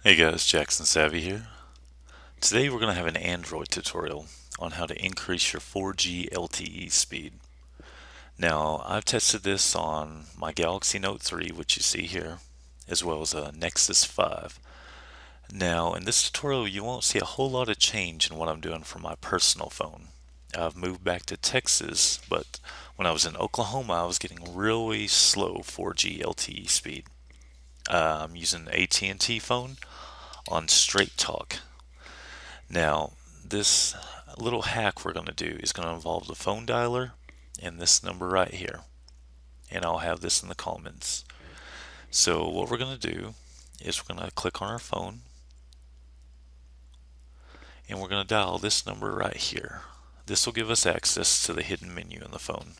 Hey guys, Jackson Savvy here. Today we're going to have an Android tutorial on how to increase your 4G LTE speed. Now, I've tested this on my Galaxy Note 3, which you see here, as well as a Nexus 5. Now, in this tutorial you won't see a whole lot of change in what I'm doing for my personal phone. I've moved back to Texas, but when I was in Oklahoma I was getting really slow 4G LTE speed. I'm using an AT&T phone on Straight Talk. Now, this little hack we're going to do is going to involve the phone dialer and this number right here. And I'll have this in the comments. So what we're going to do is we're going to click on our phone and we're going to dial this number right here. This will give us access to the hidden menu in the phone.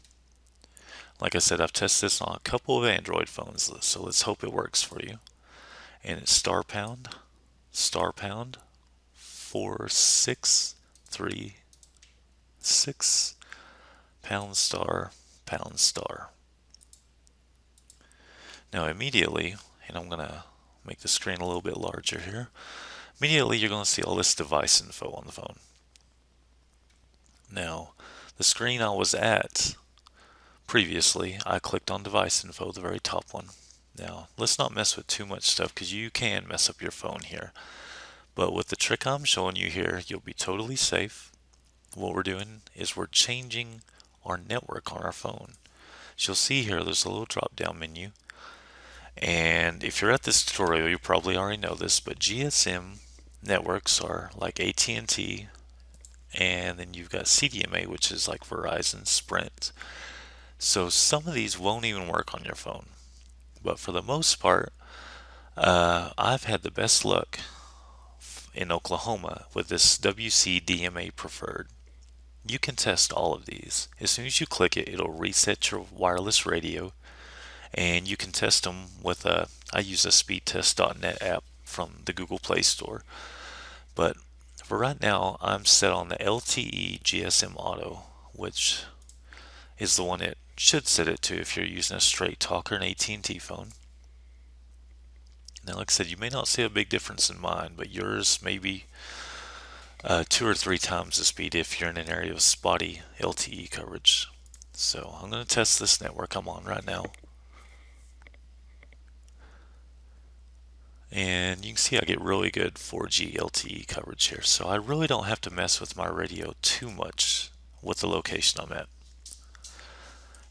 Like I said, I've tested this on a couple of Android phones, so let's hope it works for you. And it's star pound 4636 pound star. Now immediately, and I'm going to make the screen a little bit larger here, immediately you're going to see all this device info on the phone. Now, the screen I was at previously, I clicked on device info, the very top one. Now, let's not mess with too much stuff because you can mess up your phone here. But with the trick I'm showing you here, you'll be totally safe. What we're doing is we're changing our network on our phone. So you'll see here there's a little drop down menu, and if you're at this tutorial you probably already know this, but GSM networks are like AT&T, and then you've got CDMA, which is like Verizon, Sprint. So some of these won't even work on your phone, but for the most part I've had the best luck in Oklahoma with this WCDMA preferred. You can test all of these. As soon as you click it, it'll reset your wireless radio, and you can test them with I use a speedtest.net app from the Google Play Store. But for right now, I'm set on the LTE GSM Auto, which is the one it should set it to if you're using a Straight Talk or an AT&T phone. Now, like I said, you may not see a big difference in mine, but yours may be 2 or 3 times the speed if you're in an area of spotty LTE coverage. So I'm going to test this network I'm on right now. And you can see I get really good 4G LTE coverage here. So I really don't have to mess with my radio too much with the location I'm at.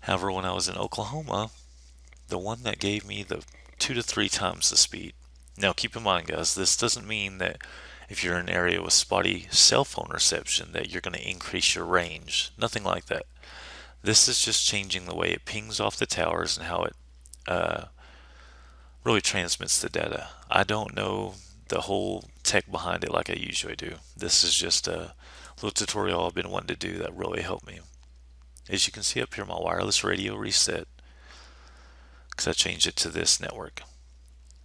However, when I was in Oklahoma, the one that gave me the 2 to 3 times the speed. Now keep in mind guys, this doesn't mean that if you're in an area with spotty cell phone reception that you're going to increase your range. Nothing like that. This is just changing the way it pings off the towers and how it really transmits the data. I don't know the whole tech behind it like I usually do. This is just a little tutorial I've been wanting to do that really helped me. As you can see up here, my wireless radio reset because I changed it to this network.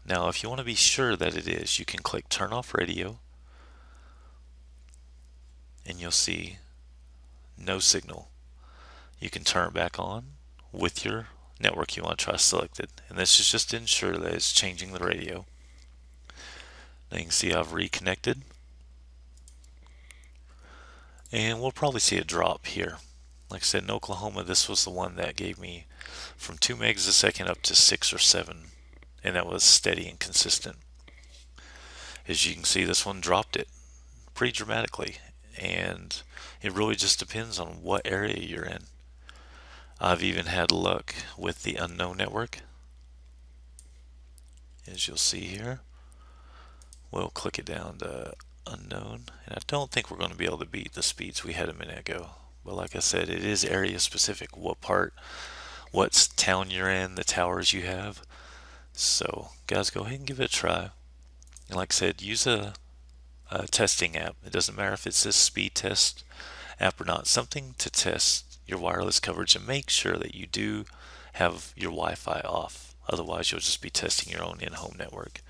Now if you want to be sure that it is, you can click turn off radio and you'll see no signal. You can turn it back on with your network you want to try selected, and this is just to ensure that it's changing the radio. Now you can see I've reconnected, and we'll probably see a drop here. Like I said, in Oklahoma this was the one that gave me from 2 megs a second up to 6 or 7, and that was steady and consistent. As you can see, this one dropped it pretty dramatically, and it really just depends on what area you're in. I've even had luck with the unknown network. As you'll see here, we'll click it down to unknown, and I don't think we're going to be able to beat the speeds we had a minute ago. But like I said, it is area specific, what part, what town you're in, the towers you have. So guys, go ahead and give it a try. And like I said, use a testing app. It doesn't matter if it's a speed test app or not, something to test your wireless coverage and make sure that you do have your Wi-Fi off. Otherwise you'll just be testing your own in-home network.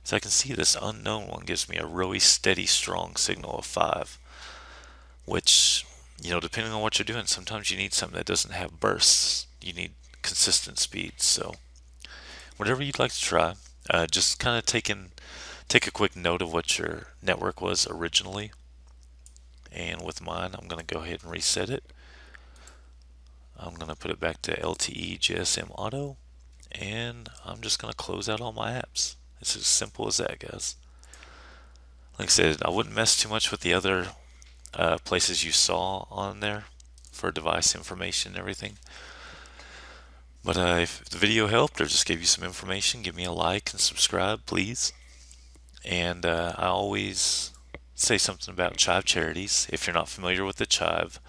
So I can see this unknown one gives me a really steady strong signal of 5, which, depending on what you're doing, sometimes you need something that doesn't have bursts. You need consistent speeds. So whatever you'd like to try, just kind of taking take a quick note of what your network was originally. And with mine, I'm going to go ahead and reset it. I'm going to put it back to LTE GSM Auto, and I'm just going to close out all my apps. It's as simple as that, guys. Like I said, I wouldn't mess too much with the other places you saw on there for device information and everything. But if the video helped or just gave you some information, give me a like and subscribe, please. And I always say something about Chive Charities. If you're not familiar with the Chive,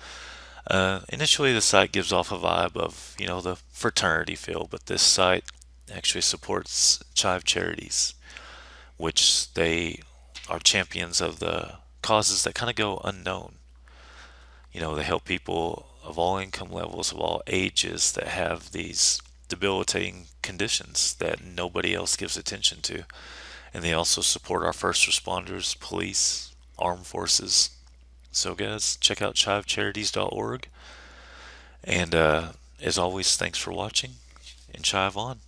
initially the site gives off a vibe of, the fraternity feel, but this site actually supports Chive Charities, which they are champions of the causes that kind of go unknown. They help people of all income levels, of all ages that have these debilitating conditions that nobody else gives attention to. And they also support our first responders, police, armed forces. So, guys, check out chivecharities.org. And as always, thanks for watching, and chive on.